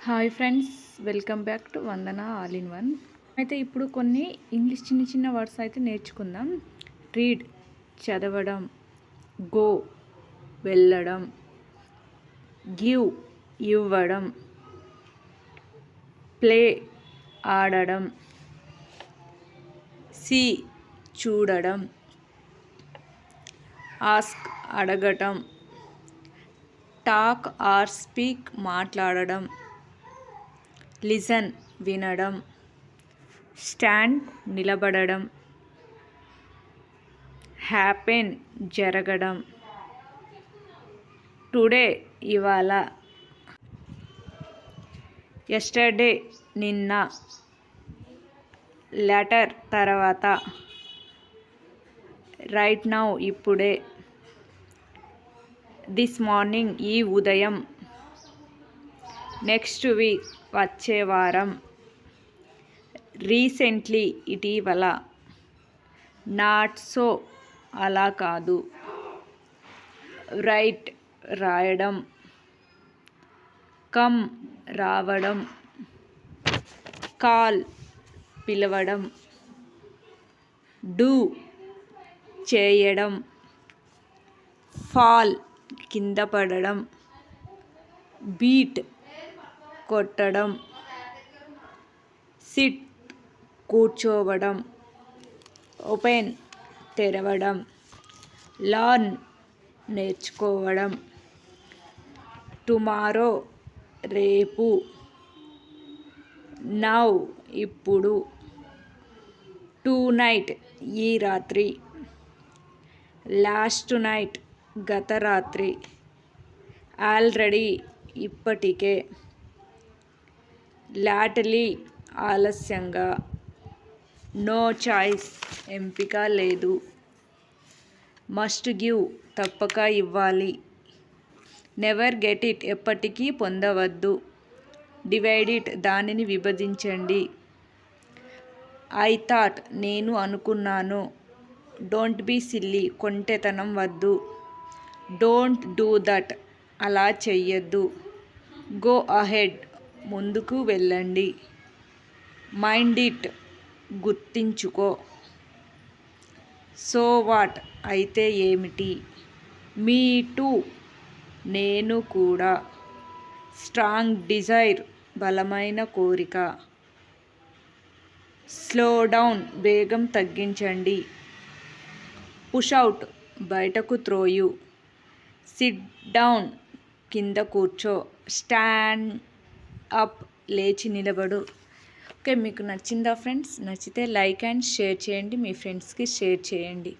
Hi friends, welcome back to Vandana all in one. అయితే ఇప్పుడు కొన్ని ఇంగ్లీష్ చిన్న చిన్న వర్డ్స్ అయితే నేర్చుకుందాం. రీడ్ చదవడం, గో వెళ్ళడం, గివ్ ఇవ్వడం, ప్లే ఆడడం, సీ చూడడం, ఆస్క్ అడగటం, టాక్ ఆర్ స్పీక్ మాట్లాడడం, లిసన్ వినడం, స్టాండ్ నిలబడడం, హ్యాపెన్ జరగడం, టుడే ఇవాళ, ఎస్టర్డే నిన్న, లేటర్ తర్వాత, రైట్ నౌ ఇప్పుడే, దిస్ మార్నింగ్ ఈ ఉదయం, నెక్స్ట్ వీక్ వచ్చే వారం, రీసెంట్లీ ఇటీవల, నాట్ సో అలా కాదు, రైట్ రాయడం, కమ్ రావడం, కాల్ పిలవడం, డూ చేయడం, ఫాల్ కింద పడడం, బీట్ కొట్టడం, సిట్ కూర్చోవడం, ఓపెన్ తెరవడం, లర్న్ నేర్చుకోవడం, టుమారో రేపు, నౌ ఇప్పుడు, టు నైట్ ఈ రాత్రి, లాస్ట్ నైట్ గత రాత్రి, ఆల్రెడీ ఇప్పటికే, లాటలీ ఆలస్యంగా, నో చాయిస్ ఎంపిక లేదు, మస్ట్ గివ్ తప్పక ఇవ్వాలి, నెవర్ గెట్ ఇట్ ఎప్పటికీ పొందవద్దు, డివైడ్ ఇట్ దానిని విభజించండి, ఐ థాట్ నేను అనుకున్నాను, డోంట్ బీ సిల్లీ కొంటెతనం వద్దు, డోంట్ డూ దట్ అలా చెయ్యొద్దు, గో అహెడ్ ముందుకు వెళ్ళండి, మైండ్ ఇట్ గుర్తుంచుకో, సో వాట్ అయితే ఏమిటి, మీ టూ నేను కూడా, స్ట్రాంగ్ డిజైర్ బలమైన కోరిక, స్లో డౌన్ వేగం తగ్గించండి, పుష్ అవుట్ బయటకు త్రోయు, సిట్ డౌన్ కింద కూర్చో, స్టాండ్ అప్ లేచి నిలబడు. ఓకే, మీకు నచ్చిందా ఫ్రెండ్స్? నచ్చితే లైక్ అండ్ షేర్ చేయండి, మీ ఫ్రెండ్స్కి షేర్ చేయండి.